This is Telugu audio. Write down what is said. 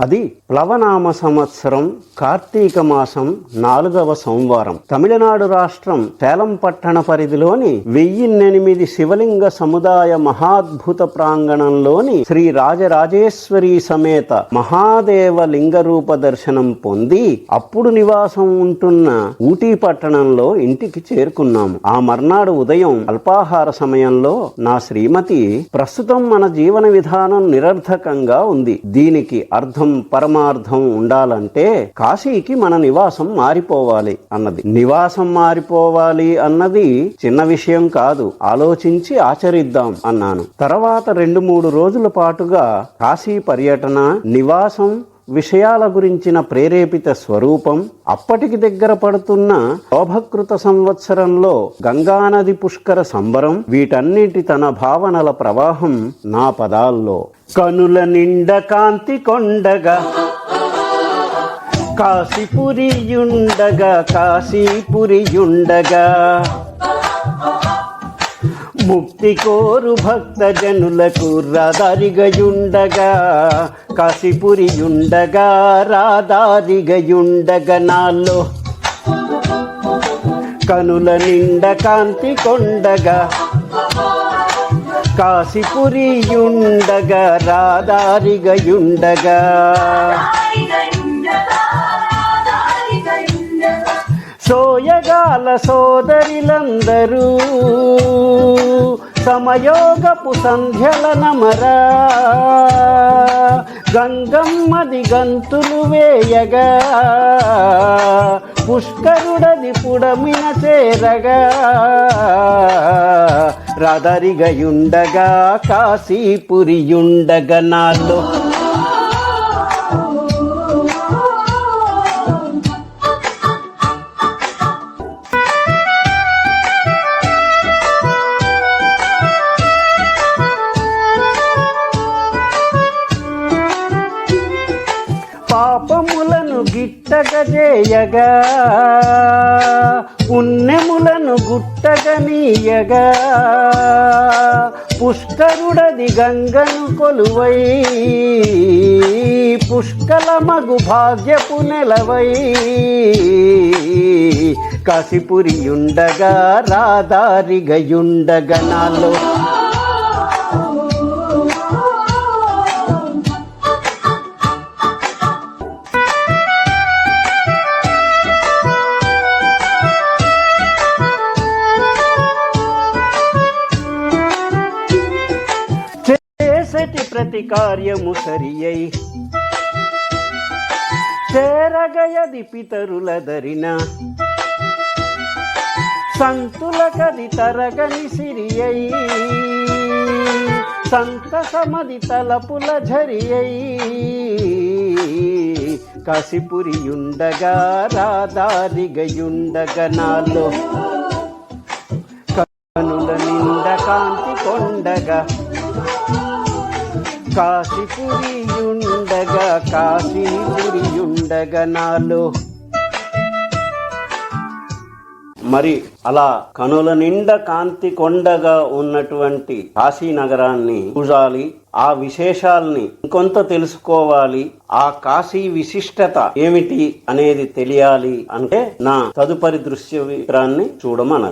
అది ప్లవనామ సంవత్సరం కార్తీక మాసం 4వ సోమవారం. తమిళనాడు రాష్ట్రం సేలం పట్టణ పరిధిలోని 1008 శివలింగ సముదాయ మహాద్భుత ప్రాంగణంలోని శ్రీ రాజరాజేశ్వరి సమేత మహాదేవ లింగ రూప దర్శనం పొంది అప్పుడు నివాసం ఉంటున్న ఊటీ పట్టణంలో ఇంటికి చేరుకున్నాము. ఆ మర్నాడు ఉదయం అల్పాహార సమయంలో నా శ్రీమతి, ప్రస్తుతం మన జీవన విధానం నిరర్థకంగా ఉంది, దీనికి అర్థం పరమార్థం ఉండాలంటే కాశీకి మన నివాసం మారిపోవాలి అన్నది. నివాసం మారిపోవాలి అన్నది చిన్న విషయం కాదు, ఆలోచించి ఆచరిద్దాం అన్నాను. తర్వాత 2-3 రోజుల పాటుగా కాశీ పర్యటన, నివాసం విషయాల గురించిన ప్రేరేపిత స్వరూపం, అప్పటికి దగ్గర పడుతున్న శోభకృత సంవత్సరంలో గంగానది పుష్కర సంబరం, వీటన్నిటి తన భావనల ప్రవాహం నా పదాల్లో. కనుల నిండ కాంతి కొండగా కాశీపురియుండగా, కాశీపురియుండగా, ముక్తి కోరు భక్త జనులకు రాదారిగయుండగా, కాశీపురియుండగా, రాదారిగయుండగా నాలో కనుల నిండ కాంతి కొండగా కాశీపురియుండగా, రాదారిగయుండగా. సోయగాల సోదరిలందరూ సమయోగపు సంధ్యల నమరా, గంగమ్మది గంతులు వేయగా, పుష్కరుడది పుడమిన చేరగా, రాదారిగయుండగా, కాశీపురియుండగా నాలో పాపములను గిట్టగజేయగా, పుణ్యములను గుట్టగనీయగా, పుష్కరుడది గంగను కొలువై, పుష్కలమగు భాగ్యపు నెలవై, కాశీపురియుండగా, రాదారిగయుండగా నాలో ప్రతి కార్యము సరియై చేరగయది పితరుల దరిన, సంతులకది తరగని సిరియై, సంతసమది తలపుల ఝరియై, కాశీపురియుండగా, రాదారిగయుండగా నాలో కనుల నిండ కాంతి కొండగా కాశీపురియుండగా, కాశీపురియుండగా నాలో. మరి అలా కనుల నిండా కాంతి కొండగా ఉన్నటువంటి కాశీ నగరాన్ని చూడాలి, ఆ విశేషాల్ని ఇంకొంత తెలుసుకోవాలి, ఆ కాశీ విశిష్టత ఏమిటి అనేది తెలియాలి అంటే నా తదుపరి దృశ్య చిత్రాన్ని చూడమనవి.